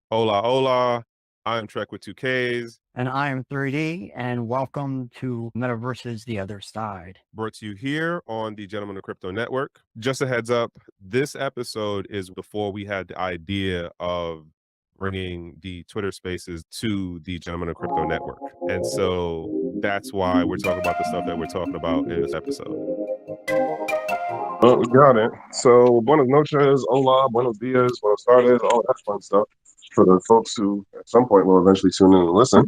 Hola, hola. I am Trek with two Ks, And I am 3D, and welcome to Metaverses The Other Side. brought to you here on the Gentlemen of Crypto Network. Just a heads up, this episode is before we had the idea of bringing the Twitter spaces to the Gentlemen of Crypto Network. And so that's why we're talking about the stuff that we're talking about in this episode. We got it. So, buenos noches, hola, buenos dias, buenos tardes, all that fun stuff for the folks who at some point will eventually tune in and listen.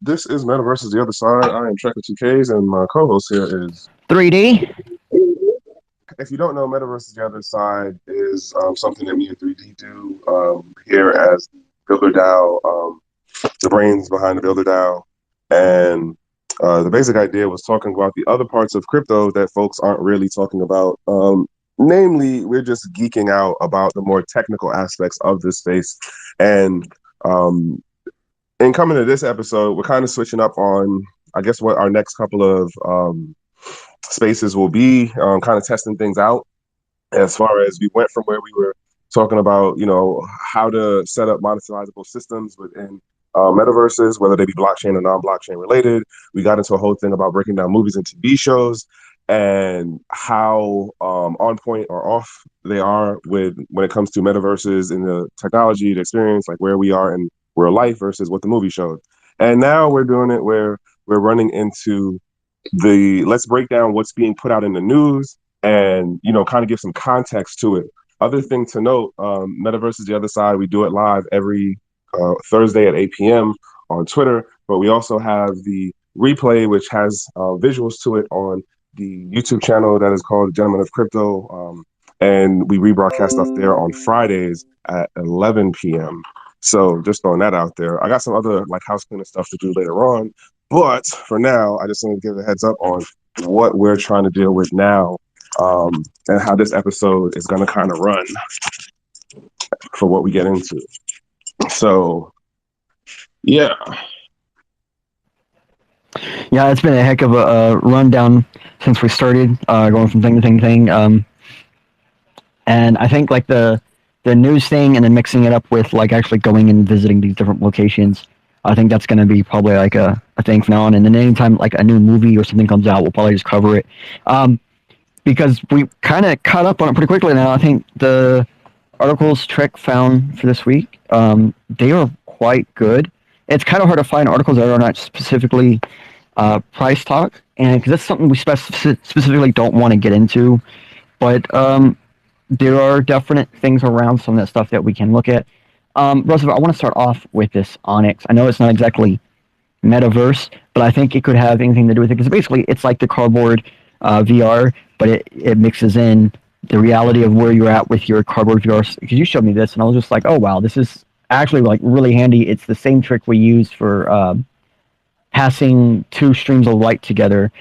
This is Metaverses The Other Side. I am Trek with 2Ks, and my co-host here is 3D? If you don't know, Metaverses The Other Side is something that me and 3D do here as Builder DAO, the brains behind the Builder DAO. And the basic idea was talking about the other parts of crypto that folks aren't really talking about. Namely, we're just geeking out about the more technical aspects of this space. And in coming to this episode, we're kind of switching up on, I guess, what our next couple of spaces will be, kind of testing things out. As far as we went from where we were talking about, how to set up monetizable systems within metaverses, whether they be blockchain or non-blockchain related. We got into a whole thing about breaking down movies and TV shows and how on point or off they are when it comes to metaverses and the technology, the experience, like where we are in real life versus what the movie showed. And now we're doing it where we're running into let's break down what's being put out in the news and kind of give some context to it. Other thing to note, Metaverse is the other side. We do it live every Thursday at 8 p.m. on Twitter, but we also have the replay, which has visuals to it on the YouTube channel that is called Gentlemen of Crypto, and we rebroadcast stuff there on Fridays at 11 p.m. So just throwing that out there. I got some other like house cleaning stuff to do later on, but for now, I just want to give a heads up on what we're trying to deal with now, and how this episode is going to kind of run for what we get into. So, yeah. Yeah, it's been a heck of a rundown since we started, going from thing to thing. And I think like the news thing and then mixing it up with like actually going and visiting these different locations, I think that's going to be probably like a thing from now on. And then anytime like a new movie or something comes out, we'll probably just cover it. Because we kind of caught up on it pretty quickly now. I think the articles Trek found for this week, they are quite good. It's kind of hard to find articles that are not specifically price talk, and because that's something we specifically don't want to get into. But there are definite things around some of that stuff that we can look at. Roosevelt, I want to start off with this Onyx. I know it's not exactly metaverse, but I think it could have anything to do with it because basically it's like the cardboard VR, but it mixes in the reality of where you're at with your cardboard VR. Because you showed me this, and I was just like, oh wow, this is actually like really handy. It's the same trick we use for passing two streams of light together.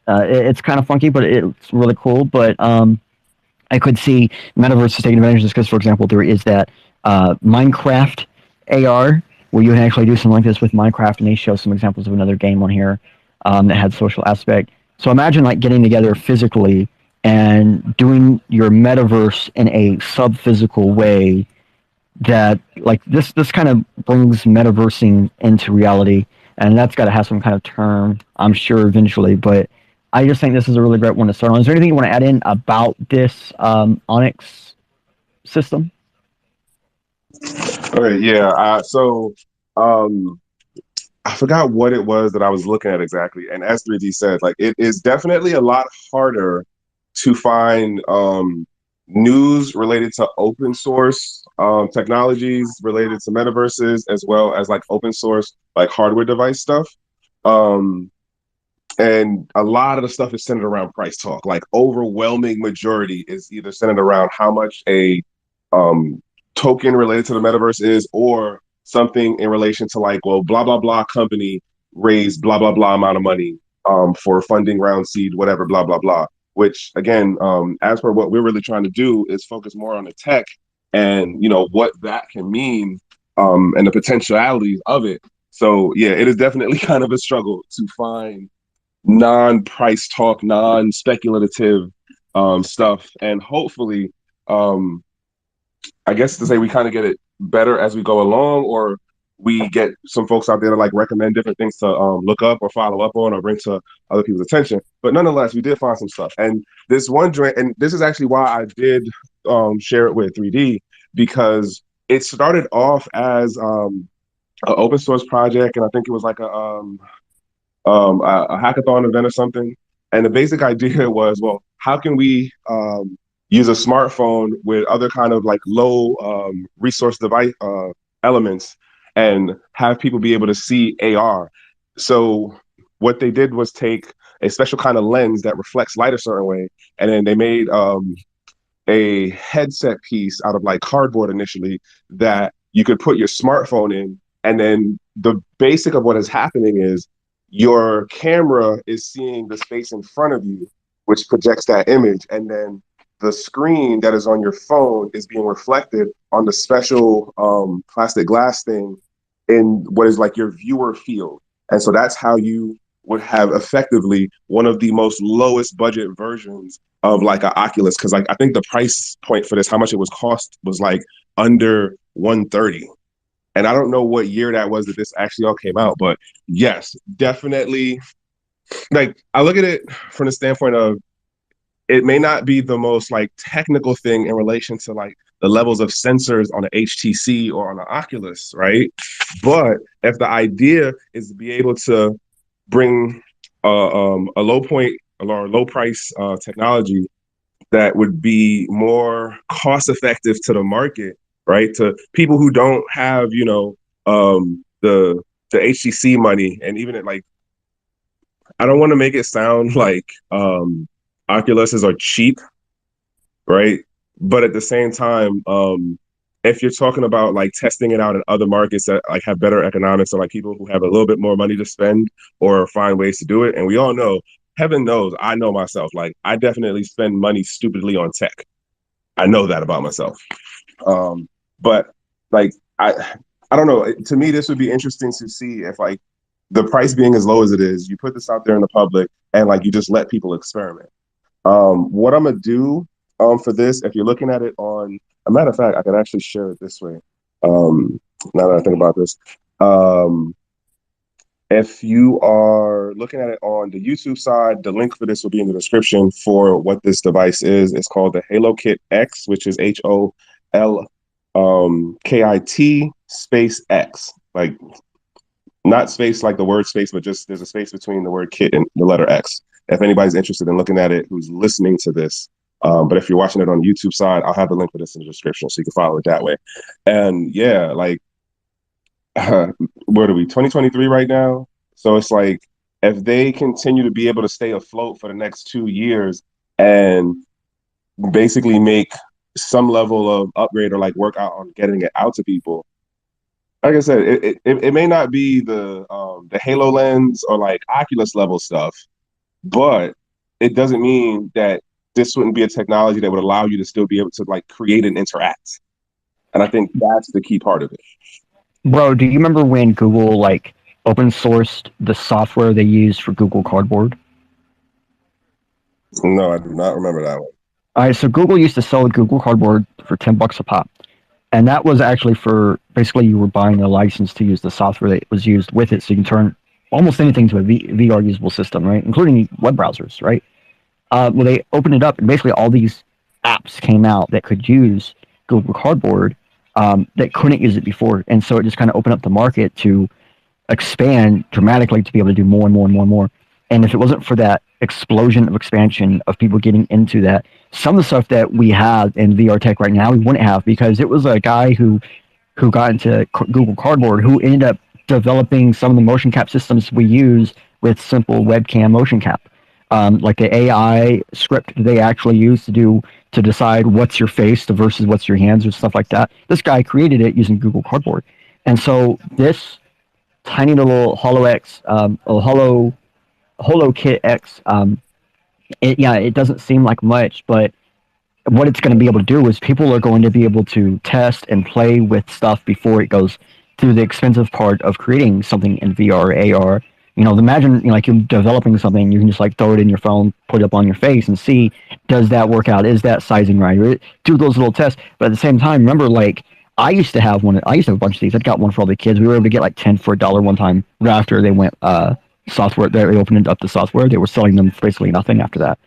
It's kind of funky, but it's really cool. But I could see Metaverse is taking advantage of this because, for example, there is that Minecraft AR where you can actually do something like this with Minecraft, and they show some examples of another game on here that had social aspect. So imagine like getting together physically and doing your metaverse in a sub-physical way that like this kind of brings metaversing into reality, and that's got to have some kind of term, I'm sure, eventually. But I just think this is a really great one to start on. Is there anything you want to add in about this Onyx system? Okay, yeah. So I forgot what it was that I was looking at exactly. And as 3D said, like it is definitely a lot harder to find news related to open source technologies related to metaverses, as well as like open source like hardware device stuff. And a lot of the stuff is centered around price talk. Like overwhelming majority is either centered around how much a token related to the metaverse is, or something in relation to like, well, blah blah blah company raised blah blah blah amount of money for funding round seed, whatever, blah blah blah. Which again, as per what we're really trying to do is focus more on the tech and what that can mean, and the potentialities of it. So yeah, it is definitely kind of a struggle to find non-price talk, non-speculative stuff, and hopefully, I guess to say we kind of get it better as we go along, or we get some folks out there to like recommend different things to look up or follow up on or bring to other people's attention. But nonetheless, we did find some stuff. And this one joint, and this is actually why I did share it with 3D, because it started off as an open source project, and I think it was like a hackathon event or something. And the basic idea was, well, how can we use a smartphone with other kind of like low resource device elements and have people be able to see AR. So what they did was take a special kind of lens that reflects light a certain way, and then they made a headset piece out of like cardboard initially that you could put your smartphone in, and then the basic of what is happening is your camera is seeing the space in front of you, which projects that image, and then the screen that is on your phone is being reflected on the special plastic glass thing in what is like your viewer field. And so that's how you would have effectively one of the most lowest budget versions of like an Oculus. Cause like I think the price point for this, how much it was cost, was like under 130. And I don't know what year that was that this actually all came out, but yes, definitely. Like I look at it from the standpoint of, it may not be the most like technical thing in relation to like the levels of sensors on an HTC or on an Oculus, right? But if the idea is to be able to bring a low point or low price technology that would be more cost effective to the market, right? To people who don't have, you know, the HTC money, and even at like, I don't want to make it sound like Oculuses are cheap, right? But at the same time, if you're talking about like testing it out in other markets that like have better economics, or like people who have a little bit more money to spend or find ways to do it, and we all know, heaven knows, I know myself, like I definitely spend money stupidly on tech. I know that about myself. But like I don't know. To me, this would be interesting to see if like the price being as low as it is, you put this out there in the public and like you just let people experiment. What I'm gonna do for this, if you're looking at it on, a matter of fact, I can actually share it this way. Now that I think about this, if you are looking at it on the YouTube side, the link for this will be in the description for what this device is. It's called the HoloKit X, which is HOLKIT space X, like not space like the word space, but just there's a space between the word kit and the letter X. If anybody's interested in looking at it, who's listening to this, but if you're watching it on the YouTube side, I'll have the link for this in the description so you can follow it that way. And yeah, like, where are we? 2023 right now. So it's like, if they continue to be able to stay afloat for the next 2 years and basically make some level of upgrade or like work out on getting it out to people, like I said, it may not be the HoloLens or like Oculus level stuff, but it doesn't mean that this wouldn't be a technology that would allow you to still be able to like create and interact. And I think that's the key part of it. Bro, do you remember when Google like open sourced the software they used for Google Cardboard? No, I do not remember that one. All right, so Google used to sell Google Cardboard for $10 a pop. And that was actually for, basically you were buying a license to use the software that was used with it, so you can turn almost anything to a VR usable system, right? Including web browsers, right? Well, they opened it up, and basically all these apps came out that could use Google Cardboard that couldn't use it before. And so it just kind of opened up the market to expand dramatically to be able to do more and more and more and more. And if it wasn't for that explosion of expansion of people getting into that, some of the stuff that we have in VR tech right now, we wouldn't have, because it was a guy who got into Google Cardboard who ended up developing some of the motion cap systems we use with simple webcam motion cap. Like the AI script they actually use to decide what's your face versus what's your hands or stuff like that. This guy created it using Google Cardboard. And so this tiny little HoloKit X, it doesn't seem like much, but what it's going to be able to do is people are going to be able to test and play with stuff before it goes through the expensive part of creating something in VR or AR. You know, imagine like you're developing something, you can just like throw it in your phone, put it up on your face, and see, does that work out? Is that sizing right? Do those little tests. But at the same time, remember, like I used to have one. I used to have a bunch of these. I got one for all the kids. We were able to get like 10 for $1 one time. Right after they went software, they opened up the software. They were selling them for basically nothing after that.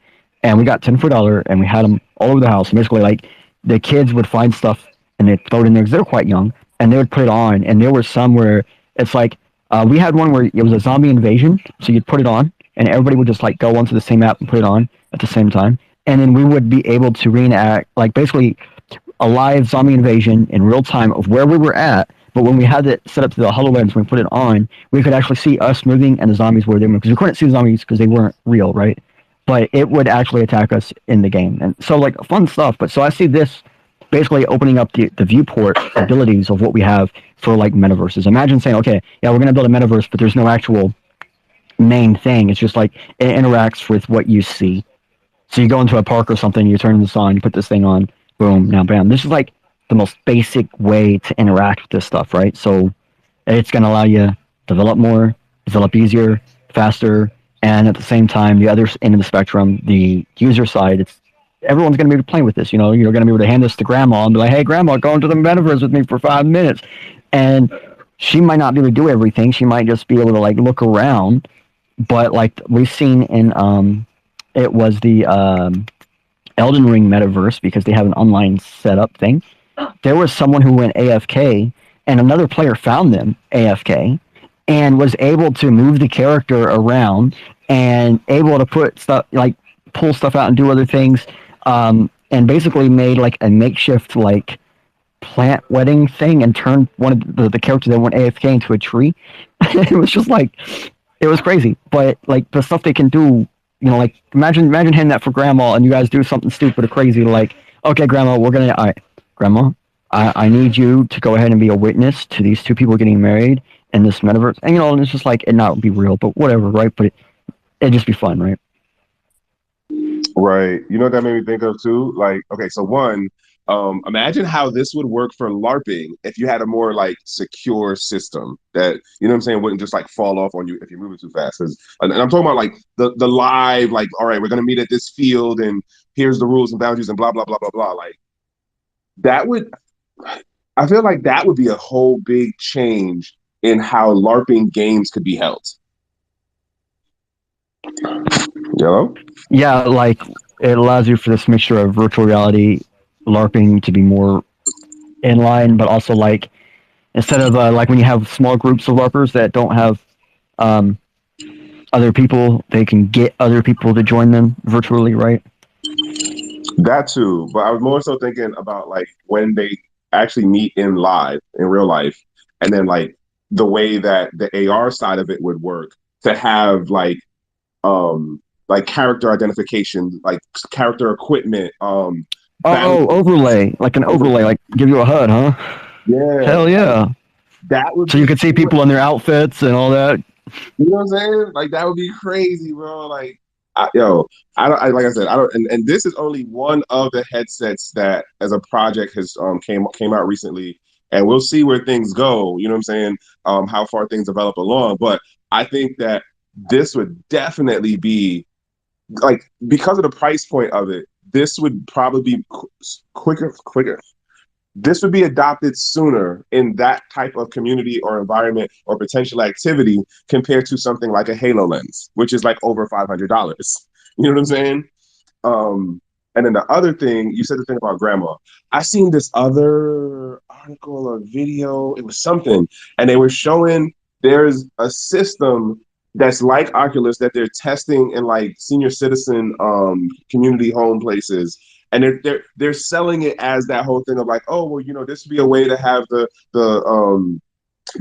And we got 10 for $1, and we had them all over the house. And basically, like the kids would find stuff and they'd throw it in there because they're quite young, and they would put it on. And there were some where it's like we had one where it was a zombie invasion, so you'd put it on, and everybody would just like go onto the same app and put it on at the same time, and then we would be able to reenact like basically a live zombie invasion in real time of where we were at. But when we had it set up to the HoloLens, when we put it on, we could actually see us moving and the zombies where they were, because we couldn't see the zombies because they weren't real, right? But it would actually attack us in the game. And so like fun stuff. But so I see this basically opening up the viewport abilities of what we have for like metaverses. Imagine saying, okay, yeah, we're going to build a metaverse, but there's no actual main thing. It's just like it interacts with what you see. So you go into a park or something, you turn this on, you put this thing on, boom, now bam. This is like the most basic way to interact with this stuff, right? So it's going to allow you to develop more, develop easier, faster, and at the same time, the other end of the spectrum, the user side, it's everyone's going to be playing with this. You know, you're going to be able to hand this to grandma and be like, hey, grandma, go into the metaverse with me for 5 minutes. And she might not be able to do everything. She might just be able to like look around. But like we've seen in, it was the Elden Ring metaverse, because they have an online setup thing. There was someone who went AFK, and another player found them AFK, and was able to move the character around and able to put stuff like pull stuff out and do other things, and basically made like a makeshift like plant wedding thing and turned one of the characters that went AFK into a tree. It was just like, it was crazy. But like the stuff they can do, you know, like imagine handing that for grandma and you guys do something stupid or crazy, like, okay, grandma, all right, grandma, I need you to go ahead and be a witness to these two people getting married in this metaverse. And, you know, and it's just like, it not be real, but whatever, right? But it'd just be fun, right? Right. You know what that made me think of too? Like, okay, so one, imagine how this would work for LARPing if you had a more like secure system that, you know what I'm saying, wouldn't just like fall off on you if you're moving too fast. And I'm talking about like the live, like, all right, we're gonna meet at this field and here's the rules and boundaries and blah blah blah blah blah. Like that would, I feel like that would be a whole big change in how LARPing games could be held. Yellow? Yeah, like it allows you for this mixture of virtual reality LARPing to be more in line, but also like instead of like when you have small groups of LARPers that don't have other people, they can get other people to join them virtually, right? That too, but I was more so thinking about like when they actually meet in real life, and then like the way that the AR side of it would work to have like character identification, like character equipment, overlay, like an overlay, like give you a HUD, huh? Yeah. Hell yeah. That would so you could see people in their outfits and all that. You know what I'm saying? Like that would be crazy, bro. Like I don't, like I said, I don't, and this is only one of the headsets that as a project has came out recently, and we'll see where things go. You know what I'm saying? How far things develop along, but I think that this would definitely be like, because of the price point of it, this would probably be quicker. This would be adopted sooner in that type of community or environment or potential activity compared to something like a Halo lens, which is like over $500. You know what I'm saying? And then the other thing, you said the thing about grandma. I seen this other article or video, it was something, and they were showing there's a system that's like Oculus that they're testing in like senior citizen community home places. And they're selling it as that whole thing of like, oh, well, you know, this would be a way to have the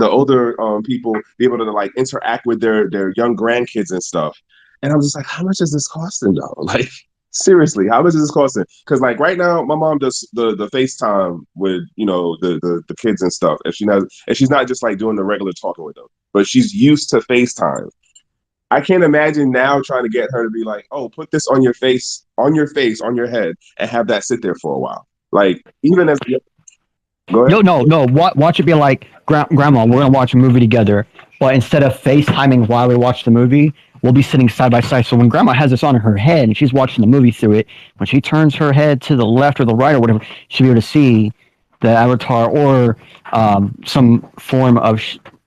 older people be able to like interact with their young grandkids and stuff. And I was just like, how much is this costing though? Like, seriously, how much is this costing? Because like right now, my mom does the FaceTime with, you know, the kids and stuff. If she's not just like doing the regular talking with them, but she's used to FaceTime. I can't imagine now trying to get her to be like, oh, put this on your face, on your head, and have that sit there for a while. Like, even as... Go ahead. No. Watch it be like, Grandma, we're going to watch a movie together. But instead of FaceTiming while we watch the movie, we'll be sitting side by side. So when Grandma has this on her head and she's watching the movie through it, when she turns her head to the left or the right or whatever, she'll be able to see the avatar, or some form of,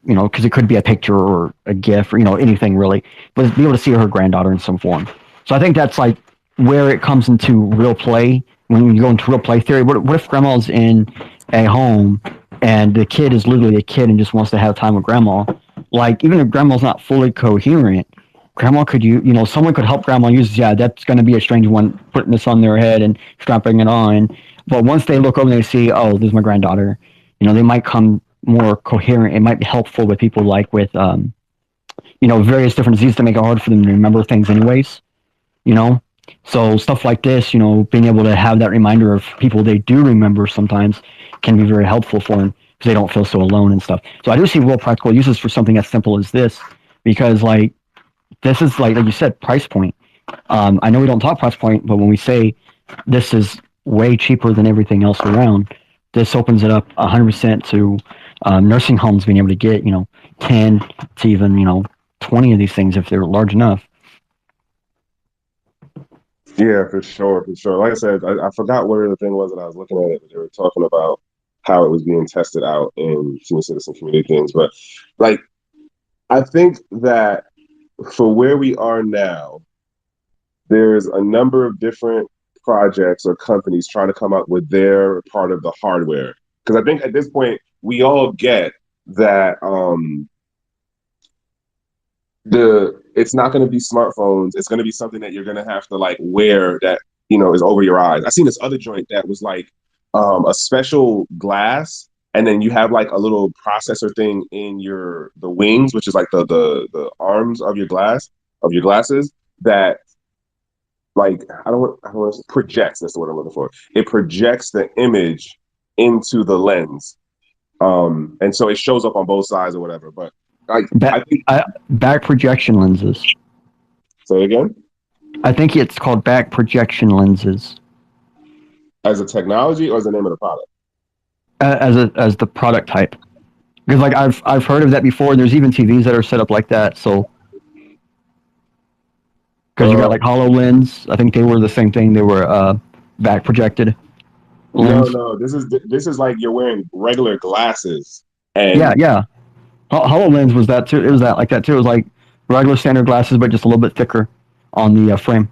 because it could be a picture or a GIF or anything really, but be able to see her granddaughter in some form. So I think that's like where it comes into real play. When you go into real play theory, what if grandma's in a home and the kid is literally a kid and just wants to have time with grandma? Like, even if grandma's not fully coherent, grandma could someone could help grandma use, that's going to be a strange one, putting this on their head and strapping it on. But once they look over and they see, oh, this is my granddaughter, they might come more coherent. It might be helpful with people like with, various different diseases to make it hard for them to remember things anyways, So stuff like this, being able to have that reminder of people they do remember sometimes can be very helpful for them because they don't feel so alone and stuff. So I do see real practical uses for something as simple as this, because like, this is like you said, price point. I know we don't talk price point, but when we say this is way cheaper than everything else around, this opens it up 100% to nursing homes being able to get 10 to even 20 of these things if they're large enough. Yeah, for sure, for sure. Like I said, I forgot where the thing was that I was looking at it, but they were talking about how it was being tested out in senior citizen community things. But like, I think that for where we are now, there's a number of different projects or companies trying to come up with their part of the hardware. Because I think at this point, we all get that it's not going to be smartphones. It's going to be something that you're going to have to like wear that, is over your eyes. I seen this other joint that was like a special glass, and then you have like a little processor thing in the wings, which is like the arms of your glasses that like I don't want to projects. That's the word I'm looking for. It projects the image into the lens, and so it shows up on both sides or whatever. But I think back projection lenses. Say again. I think it's called back projection lenses. As a technology or as the name of the product? As the product type, because like I've heard of that before. There's even TVs that are set up like that. So because you got like HoloLens, I think they were the same thing. They were back projected lens. No. This is like you're wearing regular glasses. And yeah. HoloLens was that too. It was that like that too. It was like regular standard glasses, but just a little bit thicker on the frame.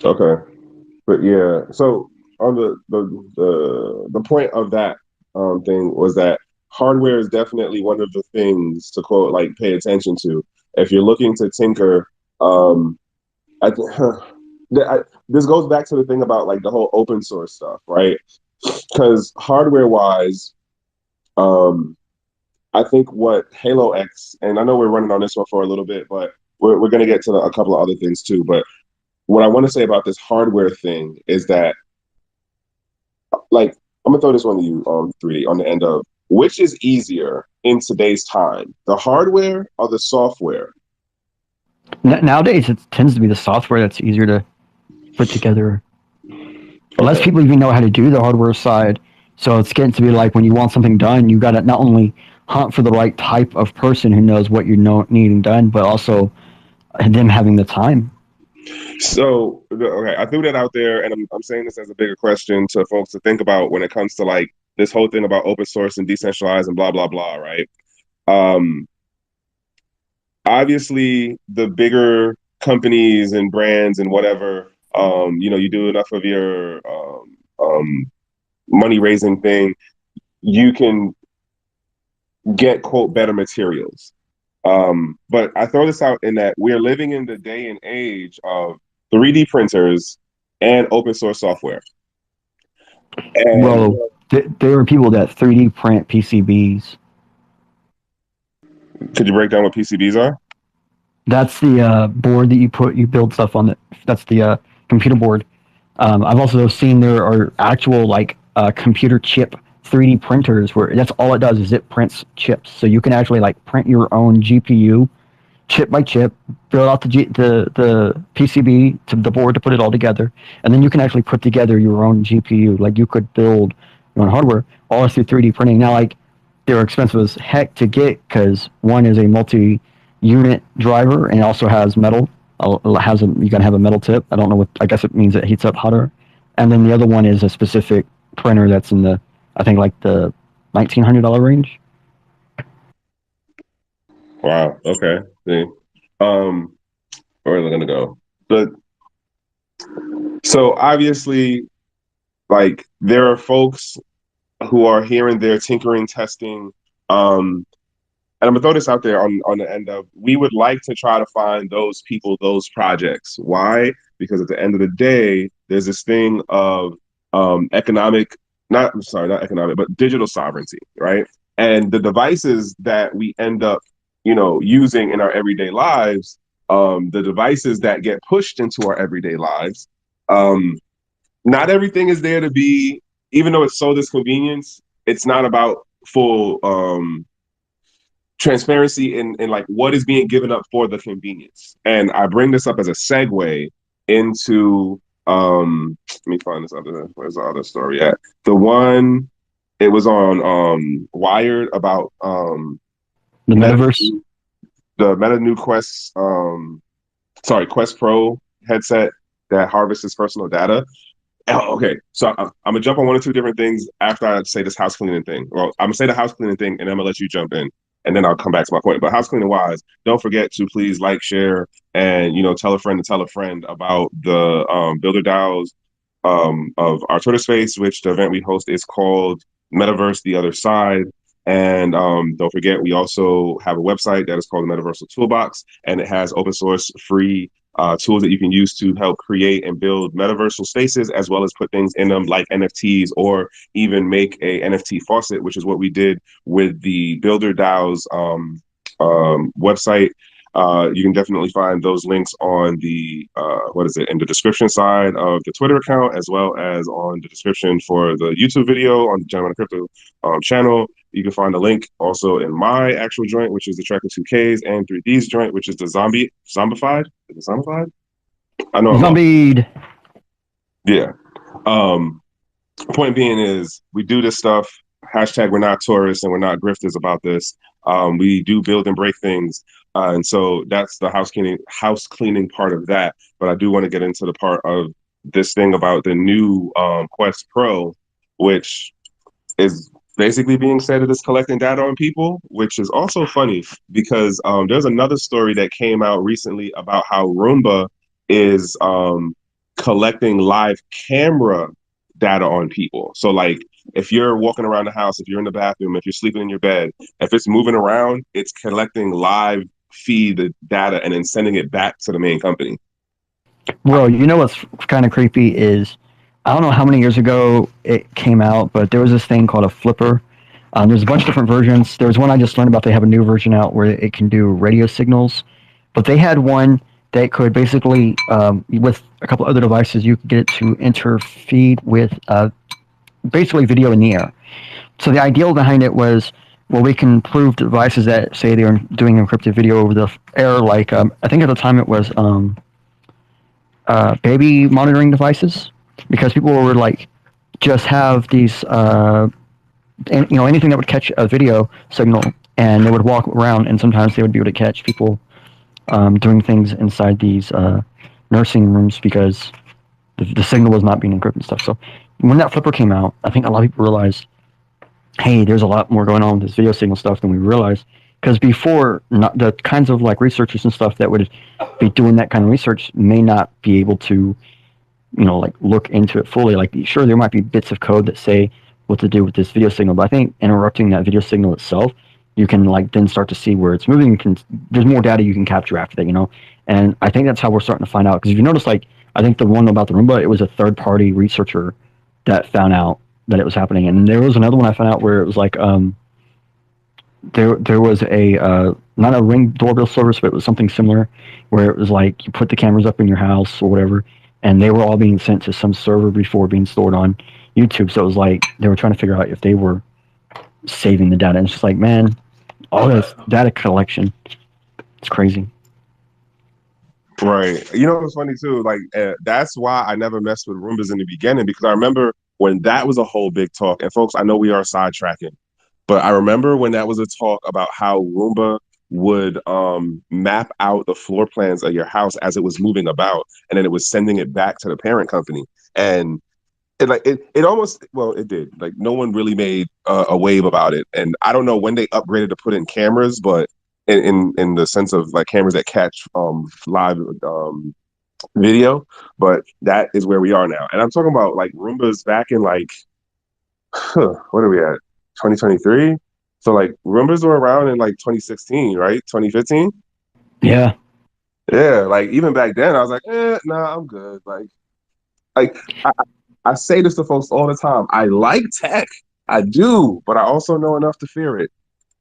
Okay, but yeah. So on the point of that thing was that hardware is definitely one of the things to quote like pay attention to if you're looking to tinker. This goes back to the thing about like the whole open source stuff, right? Because hardware wise, I think what Halo X, and I know we're running on this one for a little bit, but we're going to get to a couple of other things too. But what I want to say about this hardware thing is that, like, I'm going to throw this one to you, 3D, on the end of, which is easier in today's time, the hardware or the software? Nowadays, it tends to be the software that's easier to put together. Less people even know how to do the hardware side. So it's getting to be like when you want something done, you got to not only hunt for the right type of person who knows what you're needing done, but also them having the time. So, okay, I threw that out there, and I'm saying this as a bigger question to folks to think about when it comes to like this whole thing about open source and decentralized and blah, blah, blah, right? Obviously, the bigger companies and brands and whatever, you do enough of your money raising thing, you can get quote better materials. But I throw this out in that we're living in the day and age of 3D printers and open source software. And, well, there are people that 3D print PCBs. Could you break down what PCBs are? That's the board that you build stuff on. That's the computer board. I've also seen there are actual like computer chip 3D printers where that's all it does is it prints chips. So you can actually like print your own GPU chip by chip, build out the PCB to the board to put it all together, and then you can actually put together your own GPU. Like you could build your own hardware all through 3D printing. Now, like they're expensive as heck to get because one is a multi-unit driver and it also has metal. You gotta have a metal tip. I don't know what. I guess it means it heats up hotter. And then the other one is a specific printer that's in the I think like the $1,900 range. Wow. Okay. See. Where is it gonna go? But so obviously, like there are folks who are here and there tinkering, testing. And I'm gonna throw this out there on the end of we would like to try to find those people, those projects. Why? Because at the end of the day, there's this thing of economic, not I'm sorry, not economic, but digital sovereignty, right? And the devices that we end up, using in our everyday lives, the devices that get pushed into our everyday lives, um, not everything is there to be, even though it's sold as convenience, it's not about full transparency in like what is being given up for the convenience. And I bring this up as a segue into let me find this other, where's the other story at? The one it was on Wired about The metaverse. the Meta new Quest Pro headset that harvests personal data. Oh, okay, so I'm gonna jump on one or two different things after I say this house cleaning thing. Well, I'm gonna say the house cleaning thing, and I'm gonna let you jump in, and then I'll come back to my point. But house cleaning wise, don't forget to please like, share, and tell a friend to tell a friend about the Builder DAOs of our Twitter space, which the event we host is called Metaverse: The Other Side. And don't forget, we also have a website that is called the Metaversal Toolbox, and it has open source free tools that you can use to help create and build metaversal spaces, as well as put things in them like NFTs, or even make a NFT faucet, which is what we did with the Builder DAOs website. You can definitely find those links on the in the description side of the Twitter account, as well as on the description for the YouTube video on the Gentleman of Crypto channel. You can find the link also in my actual joint, which is the Tracker 2Ks, and 3D's joint, which is the Zombified. Is it Zombified? I know. Zombied. Yeah. Point being is we do this stuff. Hashtag we're not tourists and we're not grifters about this. We do build and break things. And so that's the house cleaning part of that. But I do want to get into the part of this thing about the new Quest Pro, which is basically being said it is collecting data on people, which is also funny because there's another story that came out recently about how Roomba is collecting live camera data on people. So like if you're walking around the house, if you're in the bathroom, if you're sleeping in your bed, if it's moving around, it's collecting live feed data and then sending it back to the main company. Well, you know what's kind of creepy is I don't know how many years ago it came out, but there was this thing called a flipper. There's a bunch of different versions. There's one I just learned about. They have a new version out where it can do radio signals, but they had one that could basically, with a couple other devices, you could get it to interfeed with basically video in the air. So the ideal behind it was, well, we can prove to devices that say they're doing encrypted video over the air, like I think at the time it was baby monitoring devices, because people were like just have these anything that would catch a video signal, and they would walk around, and sometimes they would be able to catch people doing things inside these nursing rooms because the signal was not being encrypted and stuff. So when that flipper came out, I think a lot of people realized, hey, there's a lot more going on with this video signal stuff than we realized. Because before, the kinds of like researchers and stuff that would be doing that kind of research may not be able to, like look into it fully. Like, sure, there might be bits of code that say what to do with this video signal, but I think interrupting that video signal itself, you can like then start to see where it's moving. There's more data you can capture after that, And I think that's how we're starting to find out. Because if you notice, like, I think the one about the Roomba, it was a third-party researcher that found out that it was happening. And there was another one I found out where it was like there was a not a Ring doorbell service, but it was something similar, where it was like you put the cameras up in your house or whatever, and they were all being sent to some server before being stored on YouTube. So it was like they were trying to figure out if they were saving the data. And it's just like, man, all this data collection, it's crazy. Right. You know what's funny too? Like that's why I never messed with Roombas in the beginning, because I remember when that was a whole big talk. And folks, I know we are sidetracking, but I remember when that was a talk about how Roomba would map out the floor plans of your house as it was moving about, and then it was sending it back to the parent company. And it almost, well, it did. Like no one really made a wave about it, and I don't know when they upgraded to put in cameras, but in the sense of like cameras that catch live video, but that is where we are now. And I'm talking about like Roombas back in like, what are we at? 2023. So like Roombas were around in like 2016, right? 2015. Yeah. Yeah, like even back then, I was like, nah, I'm good. Like I say this to folks all the time. I like tech, I do, but I also know enough to fear it.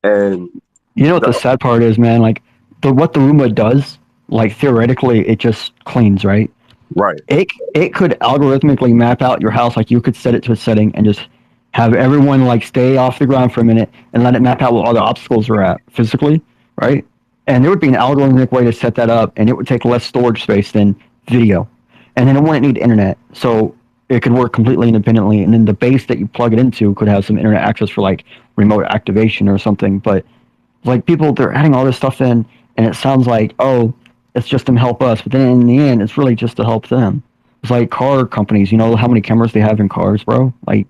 And You know what the sad part is, man? Like what the Roomba does, like theoretically, it just cleans, right? right, It could algorithmically map out your house. Like you could set it to a setting and just have everyone like stay off the ground for a minute and let it map out where all the obstacles are at physically, right? And there would be an algorithmic way to set that up, and it would take less storage space than video, and then it wouldn't need internet, so it could work completely independently. And then the base that you plug it into could have some internet access for like remote activation or something. But like people, they're adding all this stuff in, and it sounds like, oh, it's just to help us, but then in the end, it's really just to help them. It's like car companies. You know how many cameras they have in cars, bro? Like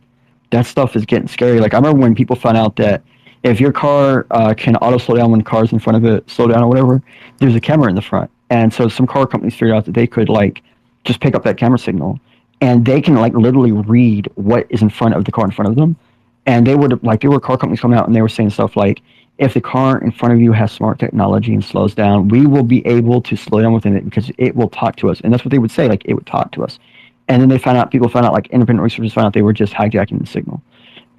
that stuff is getting scary. Like I remember when people found out that if your car can auto slow down when cars in front of it slow down or whatever, there's a camera in the front. And so some car companies figured out that they could like just pick up that camera signal, and they can like literally read what is in front of the car in front of them. And they would like there were car companies coming out and they were saying stuff like, if the car in front of you has smart technology and slows down, we will be able to slow down within it because it will talk to us. And that's what they would say, like it would talk to us. And then people found out, like independent researchers found out they were just hijacking the signal.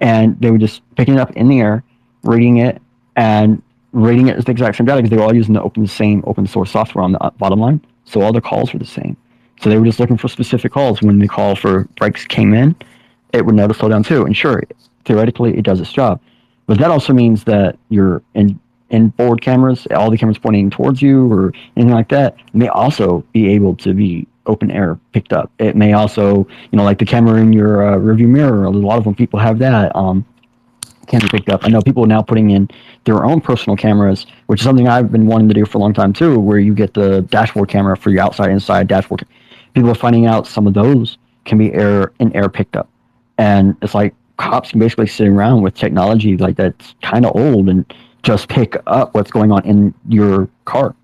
And they were just picking it up in the air, reading it, and rating it as the exact same data because they were all using the same open source software on the bottom line. So all the calls were the same. So they were just looking for specific calls. When the call for brakes came in, it would know to slow down too. And sure, theoretically, it does its job. But that also means that your inboard cameras, all the cameras pointing towards you or anything like that, may also be able to be open air picked up. It may also, like the camera in your rearview mirror, a lot of them people have that can be picked up. I know people are now putting in their own personal cameras, which is something I've been wanting to do for a long time too, where you get the dashboard camera for your outside, inside dashboard. People are finding out some of those can be air picked up. And it's like cops can basically sit around with technology like that's kind of old and just pick up what's going on in your car.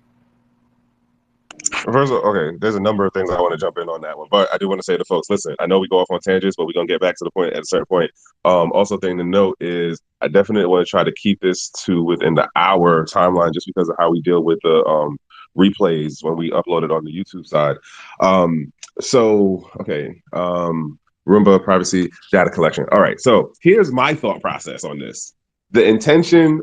First of all, okay, there's a number of things I want to jump in on that one, but I do want to say to folks, listen, I know we go off on tangents, but we're going to get back to the point at a certain point. Also, thing to note is I definitely want to try to keep this to within the hour timeline just because of how we deal with the replays when we upload it on the YouTube side. Roomba, privacy, data collection. All right, so here's my thought process on this. The intention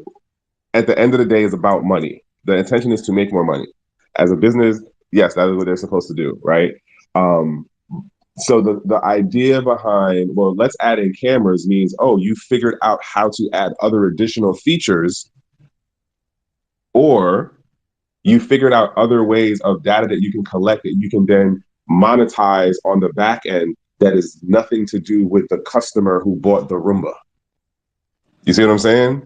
at the end of the day is about money. The intention is to make more money. As a business, yes, that is what they're supposed to do, right? So the idea behind, well, let's add in cameras means, oh, you figured out how to add other additional features, or you figured out other ways of data that you can collect that you can then monetize on the back end that is nothing to do with the customer who bought the Roomba. You see what I'm saying?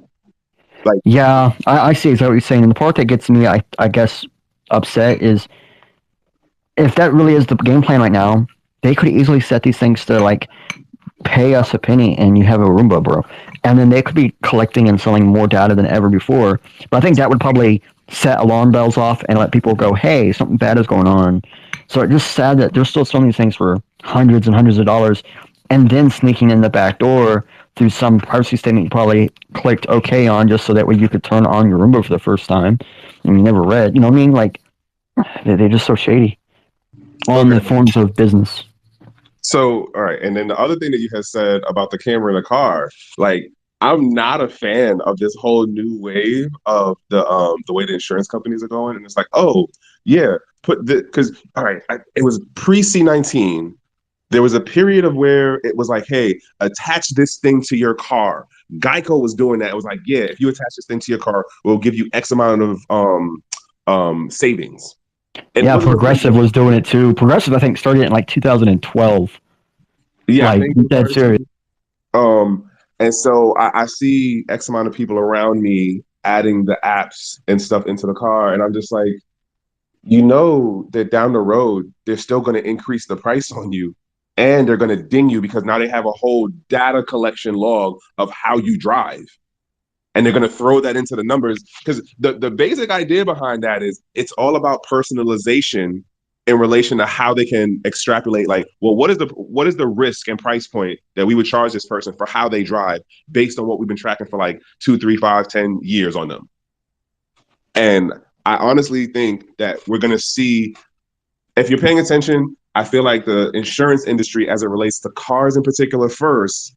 Like, yeah, I see exactly what you're saying. And the part that gets me, I guess, upset is if that really is the game plan right now, they could easily set these things to like pay us a penny and you have a Roomba, bro. And then they could be collecting and selling more data than ever before. But I think that would probably set alarm bells off and let people go, hey, something bad is going on. So it's just sad that they're still selling these things for hundreds and hundreds of dollars and then sneaking in the back door through some privacy statement you probably clicked OK on just so that way you could turn on your Roomba for the first time and you never read. You know what I mean? Like, they're just so shady on the forms of business. So, all right. And then the other thing that you had said about the camera in the car, like, I'm not a fan of this whole new wave of the way the insurance companies are going. And it's like, oh, yeah, because, all right, it was pre-C19. There was a period of where it was like, hey, attach this thing to your car. Geico was doing that. It was like, yeah, if you attach this thing to your car, we'll give you X amount of savings. And yeah, Progressive was doing it too. Progressive, I think, started in like 2012. Yeah, like, that's serious. And so I see X amount of people around me adding the apps and stuff into the car, and I'm just like, you know that down the road they're still going to increase the price on you, and they're going to ding you because now they have a whole data collection log of how you drive. And they're going to throw that into the numbers, because the basic idea behind that is it's all about personalization in relation to how they can extrapolate, like, well, what is the risk and price point that we would charge this person for how they drive based on what we've been tracking for like 2, 3, 5, 10 years on them. And I honestly think that we're going to see, if you're paying attention, I feel like the insurance industry, as it relates to cars in particular first,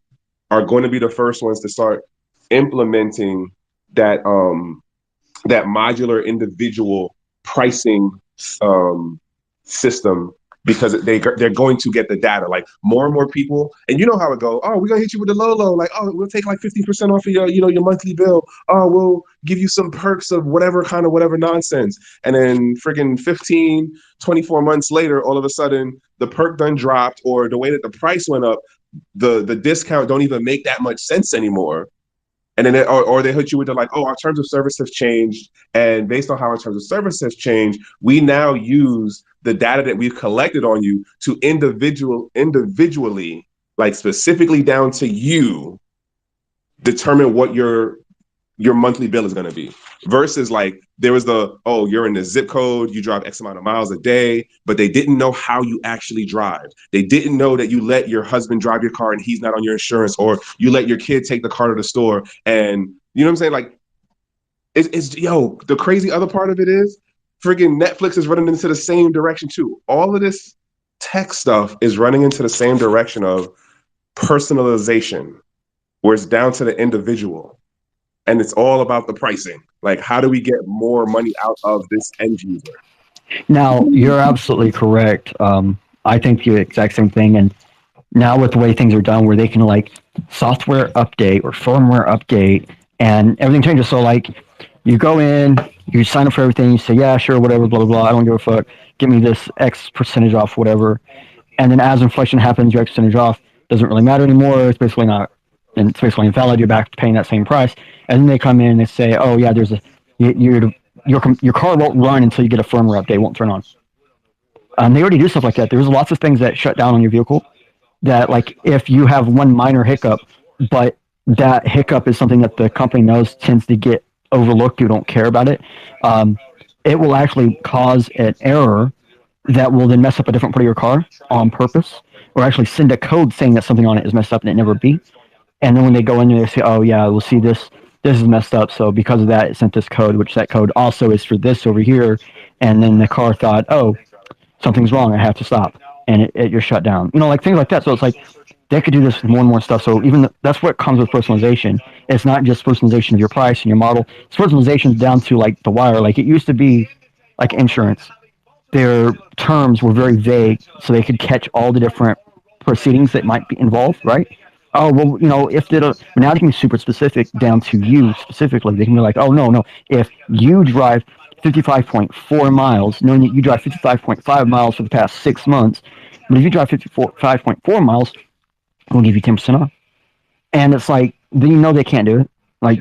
are going to be the first ones to start implementing that that modular individual pricing system, because they're going to get the data. Like, more and more people, and you know how it go. Oh, we're gonna hit you with the low, like, oh, we'll take like 50% off of your monthly bill. Oh, we'll give you some perks of whatever kind of whatever nonsense. And then freaking 15, 24 months later, all of a sudden the perk done dropped, or the way that the price went up, the discount don't even make that much sense anymore. And then or they hit you with the, like, oh, our terms of service have changed, and based on how our terms of service has changed, we now use the data that we've collected on you to individually, like specifically down to you, determine what your monthly bill is going to be. Versus, like, there was oh, you're in the zip code, you drive X amount of miles a day, but they didn't know how you actually drive. They didn't know that you let your husband drive your car and he's not on your insurance, or you let your kid take the car to the store. And you know what I'm saying? Like, it's the crazy other part of it is friggin' Netflix is running into the same direction too. All of this tech stuff is running into the same direction of personalization, where it's down to the individual. And it's all about the pricing. Like, how do we get more money out of this end user? Now, you're absolutely correct. I think the exact same thing. And now with the way things are done, where they can, like, software update or firmware update, and everything changes. So, like, you go in, you sign up for everything, you say, yeah, sure, whatever, blah, blah, blah, I don't give a fuck, give me this X percentage off, whatever. And then as inflation happens, your X percentage off doesn't really matter anymore. It's basically not, and it's basically invalid. You're back to paying that same price. And then they come in and they say, oh, yeah, your car won't run until you get a firmware update, won't turn on. They already do stuff like that. There's lots of things that shut down on your vehicle that, like, if you have one minor hiccup, but that hiccup is something that the company knows tends to get overlooked, you don't care about it, it will actually cause an error that will then mess up a different part of your car on purpose, or actually send a code saying that something on it is messed up and it never be. And then when they go in there, they say, oh, yeah, we'll see this is messed up. So because of that, it sent this code, which that code also is for this over here. And then the car thought, oh, something's wrong, I have to stop. And you're shut down. Like things like that. So it's like they could do this with more and more stuff. So even that's what comes with personalization. It's not just personalization of your price and your model. It's personalization down to, like, the wire. Like, it used to be like insurance. Their terms were very vague, so they could catch all the different proceedings that might be involved, right? Oh, well, now they can be super specific down to you specifically. They can be like, oh, no, if you drive 55.4 miles, knowing that you drive 55.5 miles for the past 6 months, but if you drive 55.4 miles, we'll give you 10% off. And it's like, they can't do it. Like,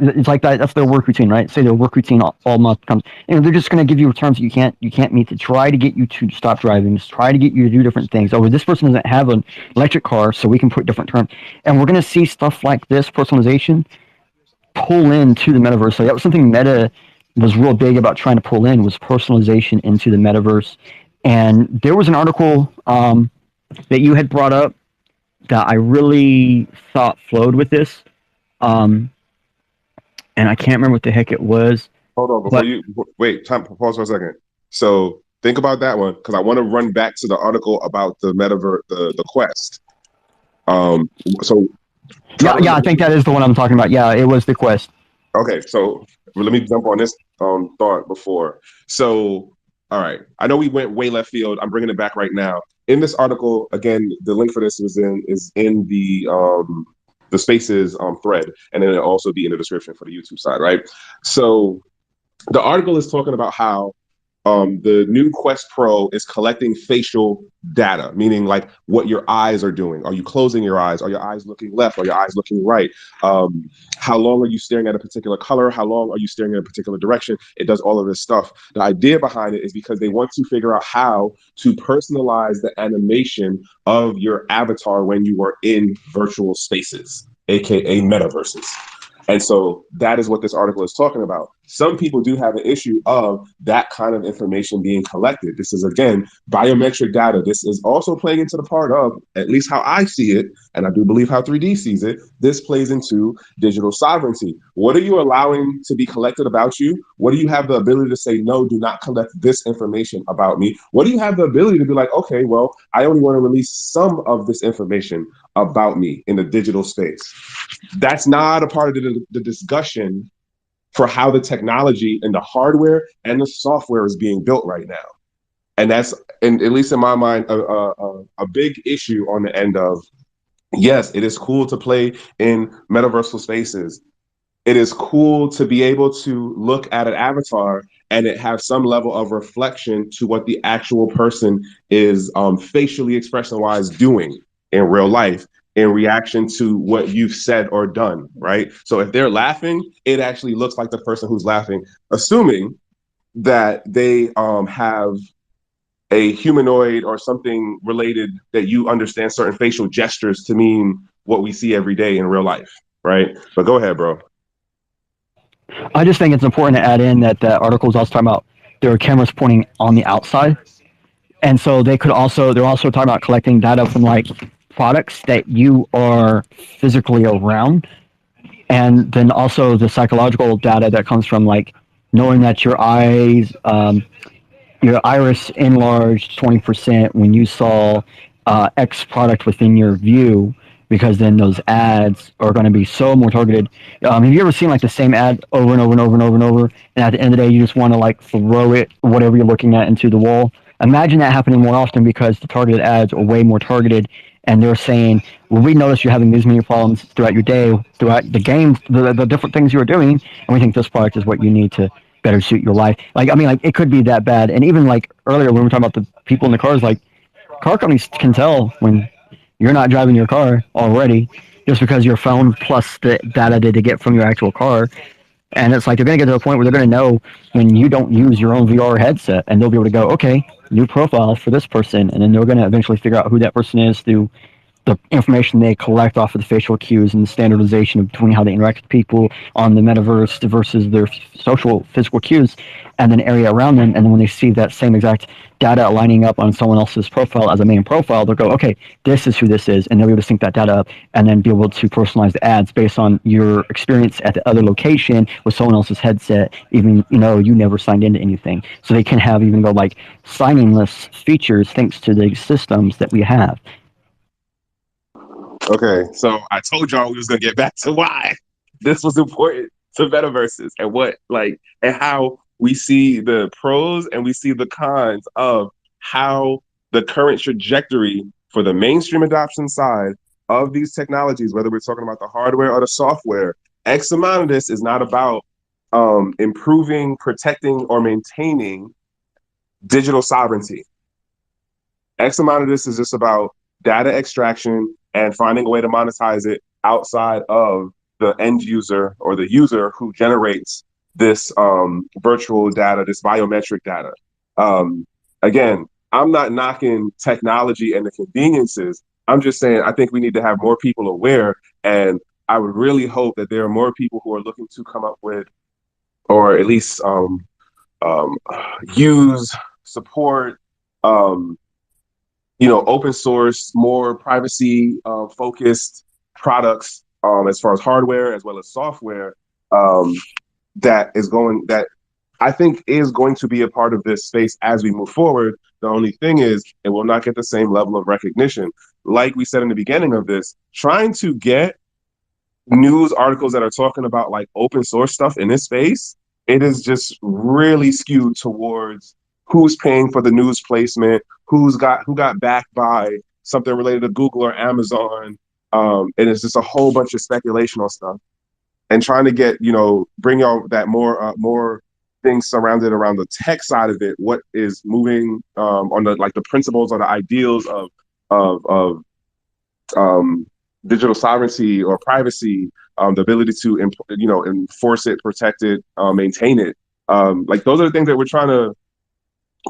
it's like that. That's their work routine, right? Say their work routine all month comes, and they're just going to give you terms that you can't meet, to try to get you to stop driving, to try to get you to do different things. Oh, this person doesn't have an electric car, so we can put different terms. And we're going to see stuff like this personalization pull into the metaverse. So that was something Meta was real big about trying to pull in, was personalization into the metaverse. And there was an article that you had brought up that I really thought flowed with this. And I can't remember what the heck it was. Hold on, before you wait, pause for a second. So think about that one, because I want to run back to the article about the metaverse, the Quest. So yeah, I think that is the one I'm talking about. Yeah, it was the Quest. Okay, so let me jump on this thought before. So, all right, I know we went way left field. I'm bringing it back right now. In this article, again, the link for this is in the Spaces thread, and then it'll also be in the description for the YouTube side, right? So the article is talking about how the new Quest Pro is collecting facial data, meaning like what your eyes are doing. Are you closing your eyes? Are your eyes looking left? Are your eyes looking right? How long are you staring at a particular color? How long are you staring in a particular direction? It does all of this stuff. The idea behind it is because they want to figure out how to personalize the animation of your avatar when you are in virtual spaces, aka metaverses. And so that is what this article is talking about. Some people do have an issue of that kind of information being collected. This is, again, biometric data. This is also playing into the part of, at least how I see it, and I do believe how 3D sees it, this plays into digital sovereignty. What are you allowing to be collected about you? What do you have the ability to say, no, do not collect this information about me? What do you have the ability to be like, okay, well, I only want to release some of this information about me in the digital space? That's not a part of the discussion for how the technology and the hardware and the software is being built right now. And that's, and at least in my mind, a big issue on the end of, yes, it is cool to play in metaversal spaces. It is cool to be able to look at an avatar and it have some level of reflection to what the actual person is facially expression-wise doing in real life in reaction to what you've said or done, right? So if they're laughing, it actually looks like the person who's laughing, assuming that they have a humanoid or something related that you understand certain facial gestures to mean what we see every day in real life, right? But go ahead, bro. I just think it's important to add in that the articles also talking about there are cameras pointing on the outside, and so they're also talking about collecting data from like products that you are physically around, and then also the psychological data that comes from like knowing that your eyes, your iris enlarged 20% when you saw X product within your view, because then those ads are going to be so more targeted. Have you ever seen like the same ad over and over and over and over and over, and at the end of the day you just want to like throw it, whatever you're looking at, into the wall? Imagine that happening more often, because the targeted ads are way more targeted, and they're saying, well, we notice you're having these many problems throughout your day, throughout the games, the different things you're doing, and we think this product is what you need to better suit your life. Like, I mean, like, it could be that bad. And even like earlier when we were talking about the people in the cars, like, car companies can tell when you're not driving your car already, just because your phone plus the data that they get from your actual car. And it's like they're going to get to a point where they're going to know when you don't use your own VR headset, and they'll be able to go, okay, new profile for this person. And then they're going to eventually figure out who that person is through the information they collect off of the facial cues and the standardization between how they interact with people on the metaverse versus their social physical cues, and then area around them. And then when they see that same exact data lining up on someone else's profile as a main profile, they'll go, okay, this is who this is, and they'll be able to sync that data up and then be able to personalize the ads based on your experience at the other location with someone else's headset, even you never signed into anything. So they can have even go like signingless features thanks to the systems that we have. Okay, so I told y'all we was gonna get back to why this was important to metaverses and and how we see the pros and we see the cons of how the current trajectory for the mainstream adoption side of these technologies, whether we're talking about the hardware or the software, X amount of this is not about improving, protecting, or maintaining digital sovereignty. X amount of this is just about data extraction and finding a way to monetize it outside of the end user or the user who generates this virtual data, this biometric data. Again, I'm not knocking technology and the conveniences. I'm just saying I think we need to have more people aware, and I would really hope that there are more people who are looking to come up with, or at least use, support, open source, more privacy focused products as far as hardware as well as software that I think is going to be a part of this space as we move forward. The only thing is it will not get the same level of recognition. Like we said in the beginning of this, trying to get news articles that are talking about like open source stuff in this space, it is just really skewed towards who's paying for the news placement, who got backed by something related to Google or Amazon. And it's just a whole bunch of speculation on stuff. And trying to get, bring y'all that more things surrounded around the tech side of it, what is moving on the like the principles or the ideals of digital sovereignty or privacy, the ability to enforce it, protect it, maintain it. Like those are the things that we're trying to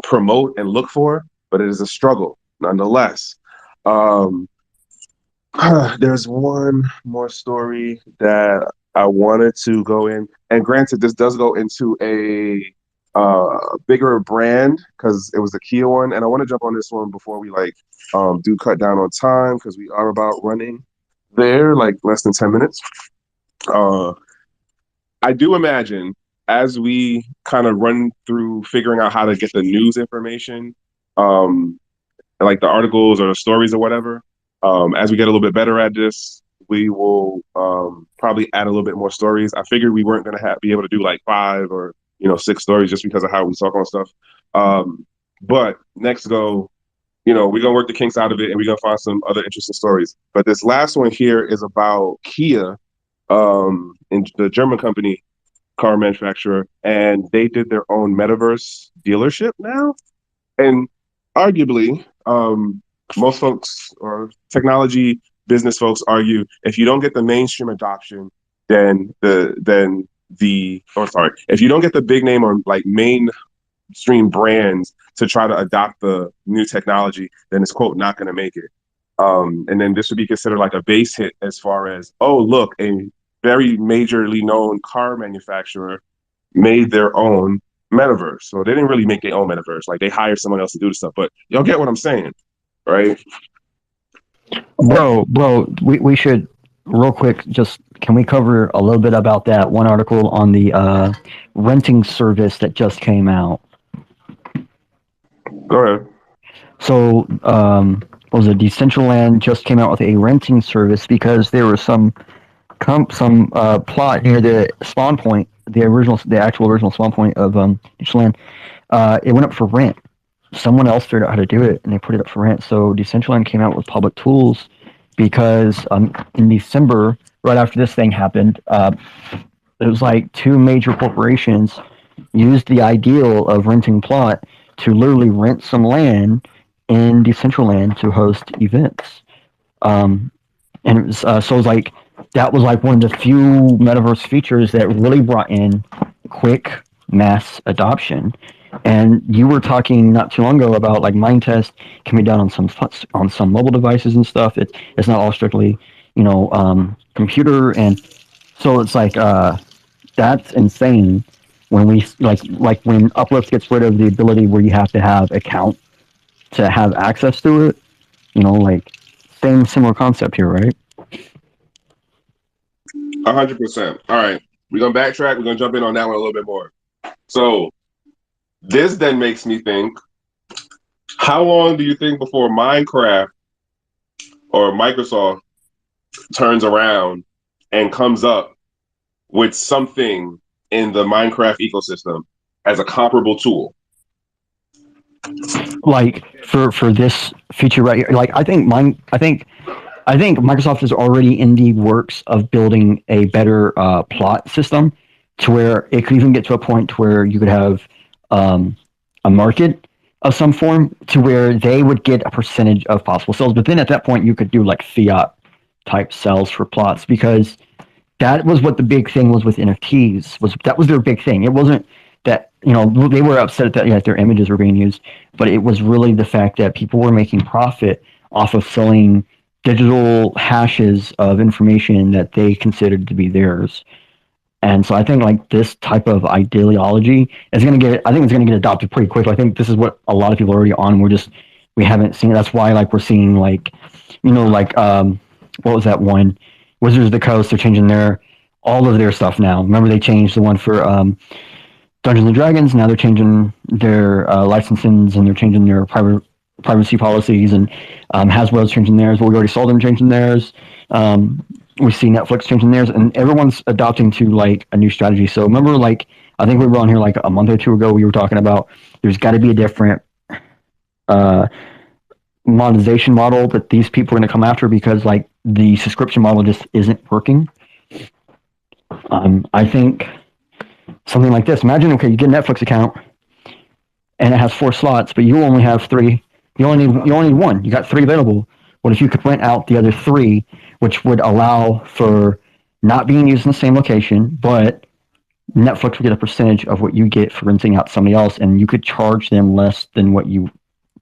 promote and look for, but it is a struggle nonetheless. There's one more story that I wanted to go in, and granted, this does go into a bigger brand because it was a Kia one, and I want to jump on this one before we do cut down on time because we are about running there, like less than 10 minutes. I do imagine as we kind of run through figuring out how to get the news information, like the articles or the stories or whatever, as we get a little bit better at this, we will probably add a little bit more stories. I figured we weren't going to be able to do like 5 or 6 stories just because of how we talk on stuff. But next go, we're going to work the kinks out of it and we're going to find some other interesting stories. But this last one here is about Kia, in the German company, car manufacturer, and they did their own metaverse dealership now. And arguably, most folks or technology business folks argue if you don't get the mainstream adoption, if you don't get the big name or like mainstream brands to try to adopt the new technology, then it's quote not going to make it. And then this would be considered like a base hit as far as, oh look, a very majorly known car manufacturer made their own metaverse. So they didn't really make their own metaverse. Like they hired someone else to do the stuff, but y'all get what I'm saying, right? Bro, we should real quick can we cover a little bit about that one article on the renting service that just came out? Go ahead. So, what was it? Decentraland just came out with a renting service because there was some plot near the spawn point, the actual original spawn point of Decentraland. It went up for rent. Someone else figured out how to do it, and they put it up for rent. So Decentraland came out with public tools because in December, right after this thing happened, it was like 2 major corporations used the ideal of renting plot to literally rent some land in Decentraland to host events. And it was, so it was like, that was like one of the few metaverse features that really brought in quick mass adoption. And you were talking not too long ago about like mind test can be done on some mobile devices and stuff. It's not all strictly computer, and so it's like that's insane. When we like when Uplift gets rid of the ability where you have to have account to have access to it, like same similar concept here, right? 100%. All right, we're gonna backtrack. We're gonna jump in on that one a little bit more. So this then makes me think, how long do you think before Minecraft or Microsoft turns around and comes up with something in the Minecraft ecosystem as a comparable tool? Like for this feature right here, like I think Microsoft is already in the works of building a better plot system to where it could even get to a point where you could have a market of some form to where they would get a percentage of possible sales. But then at that point, you could do like fiat type sales for plots, because that was what the big thing was with NFTs. That was their big thing. It wasn't that, they were upset that their images were being used, but it was really the fact that people were making profit off of selling digital hashes of information that they considered to be theirs. And so I think like this type of ideology is going to I think it's going to get adopted pretty quickly. I think this is what a lot of people are already on. We haven't seen it. That's why like we're seeing like, what was that one? Wizards of the Coast, they're changing all of their stuff now. Remember they changed the one for Dungeons and Dragons. Now they're changing their licensings, and they're changing their privacy policies, and Hasbro's changing theirs. But we already saw them changing theirs. We see Netflix changing theirs, and everyone's adopting to like a new strategy. So remember, like I think we were on here like a month or 2 ago. We were talking about there's got to be a different monetization model that these people are going to come after, because like the subscription model just isn't working. I think something like this. Imagine, okay, you get a Netflix account and it has 4 slots, but you only have 3. You only need 1. You got 3 available. What if you could rent out the other 3, which would allow for not being used in the same location, but Netflix would get a percentage of what you get for renting out somebody else, and you could charge them less than what you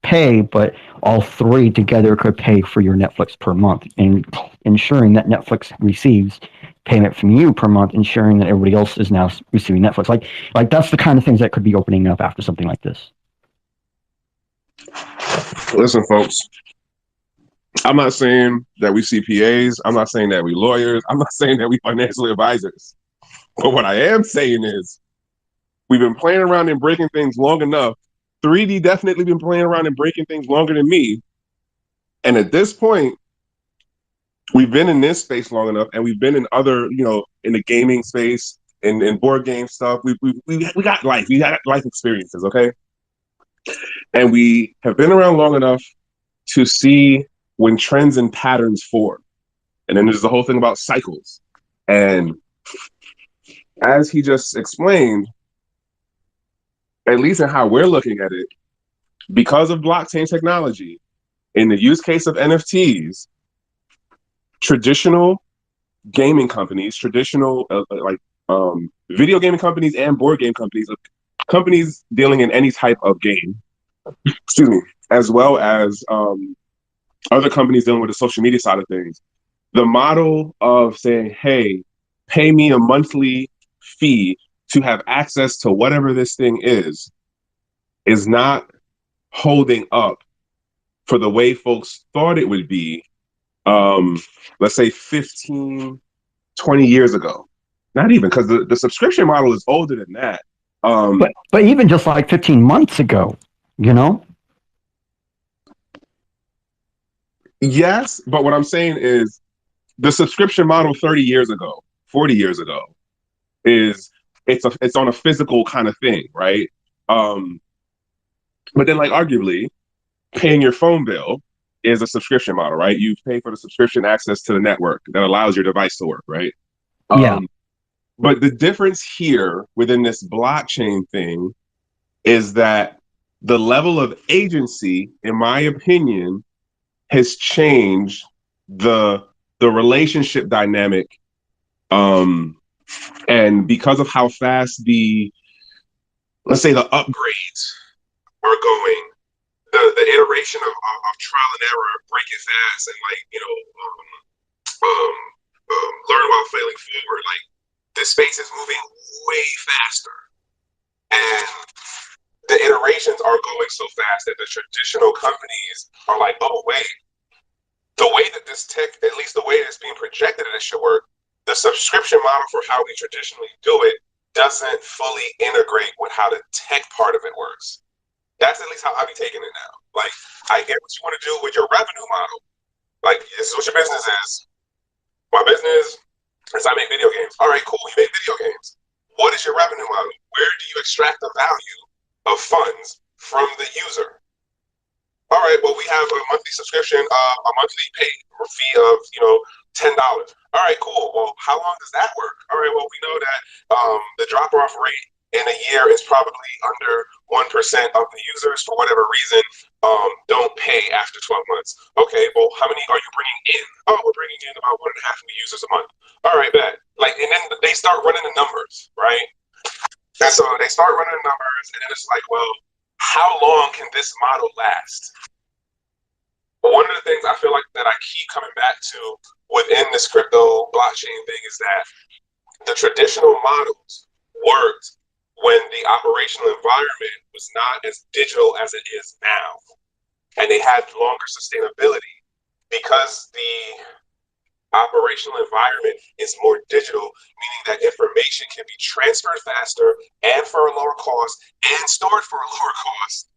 pay, but all 3 together could pay for your Netflix per month, and ensuring that Netflix receives payment from you per month, ensuring that everybody else is now receiving Netflix. Like that's the kind of things that could be opening up after something like this. Listen, folks, I'm not saying that we CPAs. I'm not saying that we lawyers. I'm not saying that we financial advisors. But what I am saying is we've been playing around and breaking things long enough. 3D definitely been playing around and breaking things longer than me. And at this point, we've been in this space long enough, and we've been in other, in the gaming space and in board game stuff. We got life. We got life experiences, okay? And we have been around long enough to see when trends and patterns form. And then there's the whole thing about cycles. And as he just explained, at least in how we're looking at it, because of blockchain technology, in the use case of NFTs, traditional gaming companies, video gaming companies and board game companies dealing in any type of game, excuse me, as well as other companies dealing with the social media side of things, the model of saying, hey, pay me a monthly fee to have access to whatever this thing is not holding up for the way folks thought it would be, let's say 15, 20 years ago. Not even, because the subscription model is older than that. But even just like 15 months ago, Yes, but what I'm saying is the subscription model 30 years ago, 40 years ago, it's on a physical kind of thing, right? But then, like, arguably, paying your phone bill is a subscription model, right? You pay for the subscription access to the network that allows your device to work, right? Yeah. But the difference here within this blockchain thing is that the level of agency, in my opinion, has changed the relationship dynamic. And because of how fast let's say the upgrades are going, the iteration of trial and error, break it fast, and learn while failing forward. Like, this space is moving way faster, and the iterations are going so fast that the traditional companies are like, oh wait, the way that this tech, at least the way it's being projected that it should work, the subscription model for how we traditionally do it doesn't fully integrate with how the tech part of it works. That's at least how I be taking it now. Like, I get what you want to do with your revenue model. Like, this is what your business is. My business is I make video games. All right, cool. You make video games. What is your revenue model? Where do you extract the value of funds from the user? All right, well, we have a monthly subscription, a monthly pay fee of, $10. All right, cool. Well, how long does that work? All right, well, we know that the drop-off rate in a year is probably under 1% of the users, for whatever reason, don't pay after 12 months. Okay, well, how many are you bringing in? Oh, we're bringing in about 1.5 new users a month. All right, bet. Like, and then they start running the numbers, right? And so they start running the numbers, and then it's like, well, how long can this model last? But one of the things I feel like that I keep coming back to within this crypto blockchain thing is that the traditional models worked when the operational environment was not as digital as it is now. And they had longer sustainability because the operational environment is more digital, meaning that information can be transferred faster and for a lower cost and stored for a lower cost,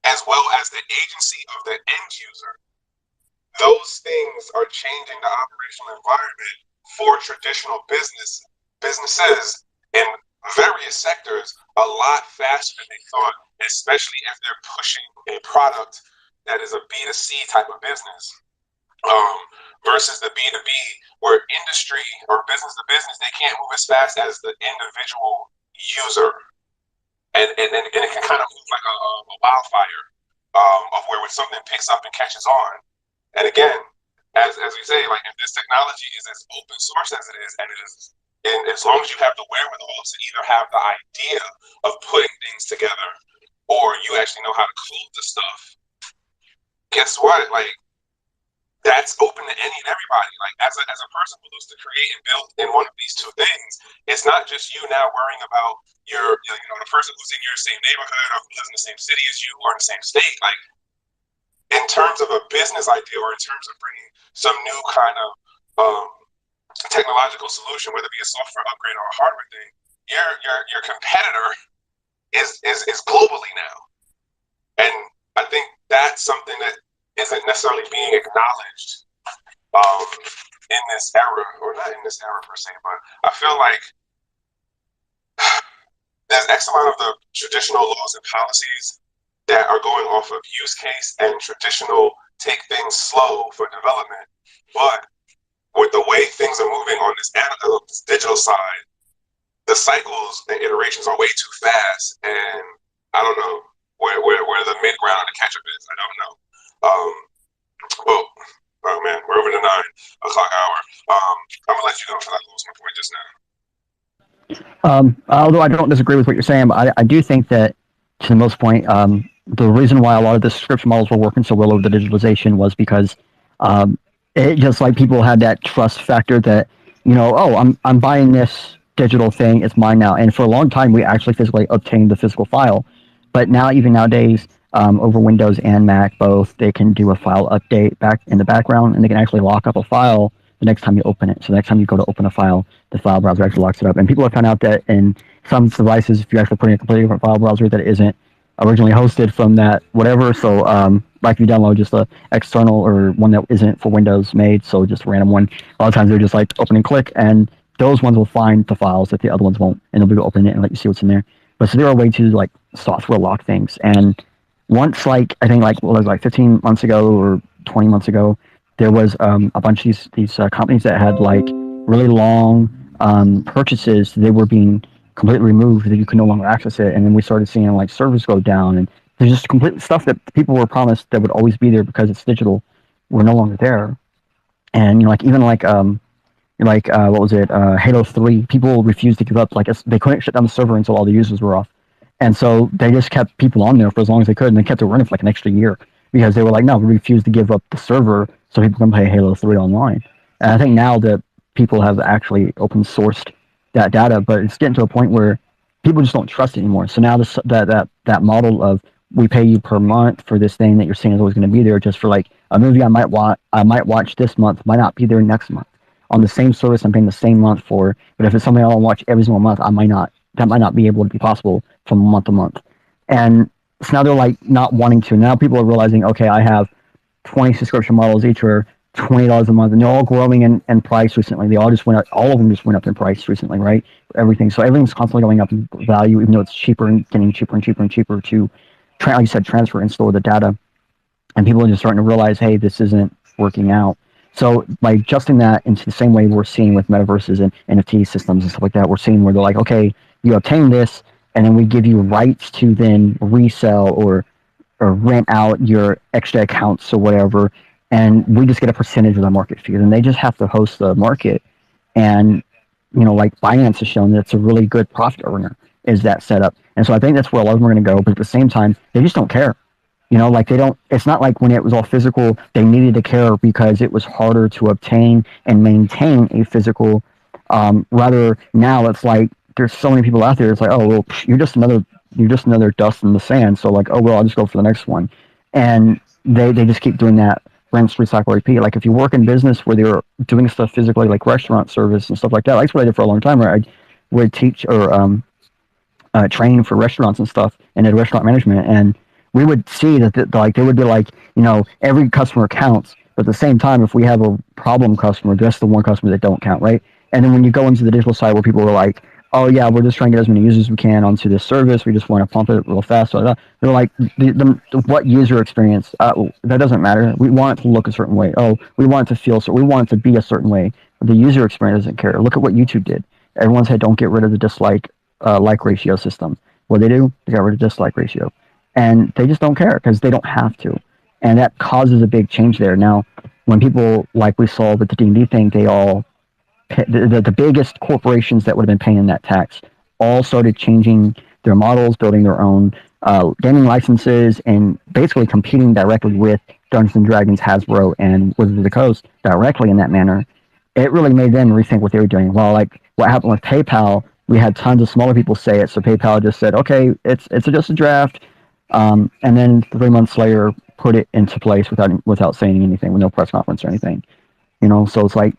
as well as the agency of the end user. Those things are changing the operational environment for traditional businesses in various sectors a lot faster than they thought, especially if they're pushing a product that is a B2C type of business. versus the B2B, where industry or business to business, they can't move as fast as the individual user. And it can kind of move like a wildfire of where when something picks up and catches on. And again, as we say, like if this technology is as open source as it is, and as long as you have the wherewithal to either have the idea of putting things together or you actually know how to code the stuff, guess what? Like that's open to any and everybody. Like as a person who looks to create and build in one of these two things, it's not just you now worrying about the person who's in your same neighborhood or who lives in the same city as you or in the same state. Like in terms of a business idea or in terms of bringing some new kind of technological solution, whether it be a software upgrade or a hardware thing, your competitor is globally now. And I think that's something that isn't necessarily being acknowledged in this era, or not in this era per se, but I feel like there's X amount of the traditional laws and policies that are going off of use case and traditional take things slow for development. But with the way things are moving on this digital side, the cycles and iterations are way too fast. And I don't know where the mid ground or the catch up is. I don't know. Oh man, we're over the 9 o'clock hour. I'm gonna let you go for that closing point just now. Although I don't disagree with what you're saying, but I do think that to the most point, the reason why a lot of the subscription models were working so well over the digitalization was because it just like people had that trust factor that, I'm buying this digital thing, it's mine now. And for a long time, we actually physically obtained the physical file. But now, even nowadays, over Windows and Mac both, they can do a file update back in the background, and they can actually lock up a file the next time you open it. So the next time you go to open a file, the file browser actually locks it up. And people have found out that in some devices, if you're actually putting a completely different file browser that isn't originally hosted from that whatever, so like if you download just a external or one that isn't for Windows made, so just a random one, a lot of times they're just like open and click, and those ones will find the files that the other ones won't, and they'll be able to open it and let you see what's in there. But so there are ways to like software lock things. And once, like I think like what was like 15 months ago or 20 months ago, there was a bunch of these companies that had like really long purchases. They were being completely removed, that you could no longer access it. And then we started seeing like servers go down, and there's just complete stuff that people were promised that would always be there because it's digital were no longer there. And like even like what was it, Halo 3, people refused to give up. Like they couldn't shut down the server until all the users were off. And so they just kept people on there for as long as they could, and they kept it running for like an extra year because they were like, no, we refuse to give up the server so people can play Halo 3 online. And I think now that people have actually open sourced that data, but it's getting to a point where people just don't trust it anymore. So now that model of we pay you per month for this thing that you're saying is always going to be there, just for like a movie I might watch this month might not be there next month on the same service I'm paying the same month for. But if it's something I want to watch every single month, that might not be able to be possible from month to month. And so now they're like not wanting to. Now people are realizing, okay, I have 20 subscription models, each are $20 a month, and they're all growing in price recently. They all just went up, all of them just went up in price recently, right? Everything. So everything's constantly going up in value, even though it's cheaper and getting cheaper and cheaper and cheaper to, like you said, transfer and store the data. And people are just starting to realize, hey, this isn't working out. So by adjusting that into the same way we're seeing with metaverses and NFT systems and stuff like that, we're seeing where they're like, okay, you obtain this, and then we give you rights to then resell or rent out your extra accounts or whatever, and we just get a percentage of the market fee. And they just have to host the market. And like Binance has shown that it's a really good profit earner, is that setup. And so I think that's where a lot of them are going to go. But at the same time, they just don't care. Like they don't. It's not like when it was all physical, they needed to care because it was harder to obtain and maintain a physical. Rather now, it's like there's so many people out there. It's like, oh well, you're just another dust in the sand. So like, oh well, I'll just go for the next one. And they just keep doing that. Rinse, recycle, repeat. Like if you work in business where they're doing stuff physically, like restaurant service and stuff like that. That's what I did for a long time. Where I would teach or train for restaurants and stuff, and did restaurant management. And we would see that like there would be like every customer counts, but at the same time, if we have a problem customer, that's the one customer that don't count, right? And then when you go into the digital side where people are like, oh yeah, we're just trying to get as many users as we can onto this service. We just want to pump it real fast. So they're like, what user experience? That doesn't matter. We want it to look a certain way. Oh, we want it to feel so. We want it to be a certain way. The user experience doesn't care. Look at what YouTube did. Everyone said don't get rid of the dislike like ratio system. What they do? They got rid of dislike ratio, and they just don't care because they don't have to, and that causes a big change there. Now, when people like we saw with the D&D thing, they all the biggest corporations that would have been paying that tax all started changing their models, building their own gaming licenses, and basically competing directly with Dungeons and Dragons, Hasbro, and Wizards of the Coast directly in that manner. It really made them rethink what they were doing. Well, like what happened with PayPal, we had tons of smaller people say it, so PayPal just said, okay, it's just a draft, and then 3 months later put it into place without saying anything, with no press conference or anything. So it's like,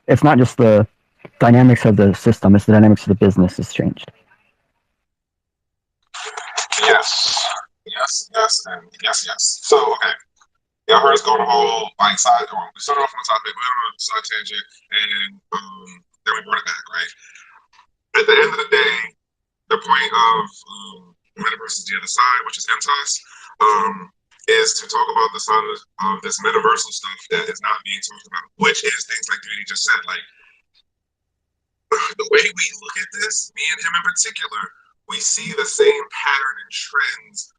it's not just the dynamics of the system, it's the dynamics of the business has changed. Yes, and yes. So, okay. Y'all heard us go on a whole side. We started off on a topic, we went on a side tangent, and then we brought it back, right? At the end of the day, the point of Metaverses the Other Side, which is MTOS, is to talk about the side of this metaversal stuff that is not being talked about, which is things like Beauty just said, like the way we look at this, me and him in particular, we see the same pattern and trends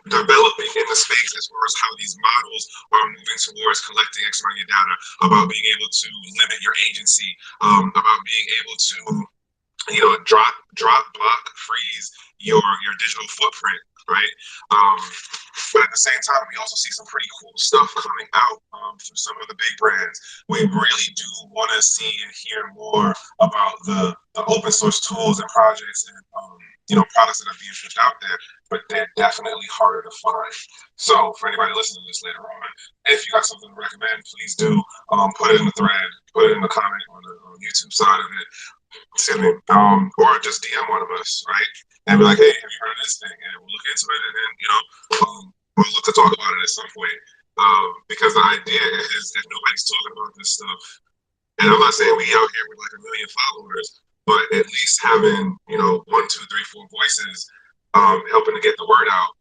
developing in the space as far as how these models are moving towards collecting external data about being able to limit your agency, about being able to, drop, block, freeze your digital footprint, right? But at the same time, we also see some pretty cool stuff coming out from some of the big brands. We really do want to see and hear more about the open source tools and projects and products that are being pushed out there, but they're definitely harder to find. So for anybody listening to this later on, if you got something to recommend, please do put it in the thread, put it in the comment on the YouTube side of it, or just DM one of us, right? And be like, hey, have you heard of this thing? And we'll look into it, and then we'll look to talk about it at some point. Because the idea is, if nobody's talking about this stuff, and I'm not saying we out here with like 1 million followers, but at least having 1, 2, 3, 4 voices helping to get the word out.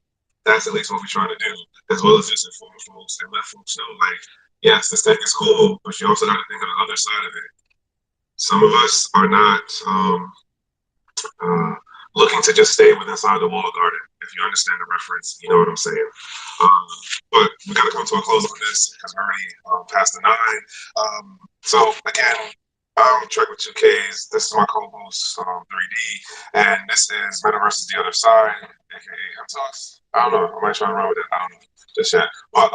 That's at least what we're trying to do, as well as just inform folks and let folks know, like, yes, this thing is cool, but you also got to think of the other side of it. Some of us are not looking to just stay inside the walled garden. If you understand the reference, you know what I'm saying. But we got to come to a close on this because we're already past the 9. So again, Trek with 2Ks. This is my co-host 3D, and this is Metaverses the Other Side, aka MTOS. I don't know. I might try to run with it. I don't know just yet. But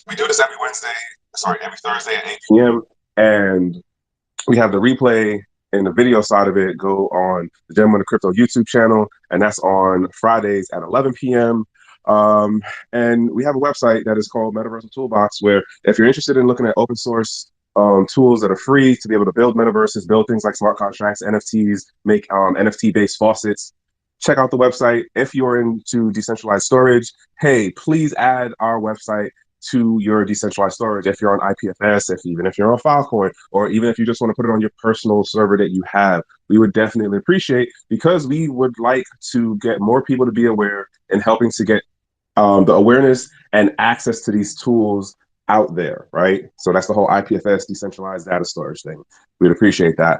we do this every Thursday at 8 p.m. and we have the replay and the video side of it go on the Gentleman of Crypto YouTube channel, and that's on Fridays at 11 p.m. And we have a website that is called Metaversal Toolbox, where if you're interested in looking at open source tools that are free to be able to build metaverses, build things like smart contracts, NFTs, make NFT-based faucets, check out the website. If you're into decentralized storage, hey, please add our website to your decentralized storage. If you're on IPFS, even if you're on Filecoin, or even if you just want to put it on your personal server that you have, we would definitely appreciate, because we would like to get more people to be aware and helping to get the awareness and access to these tools out there, right? So that's the whole IPFS, decentralized data storage thing. We'd appreciate that.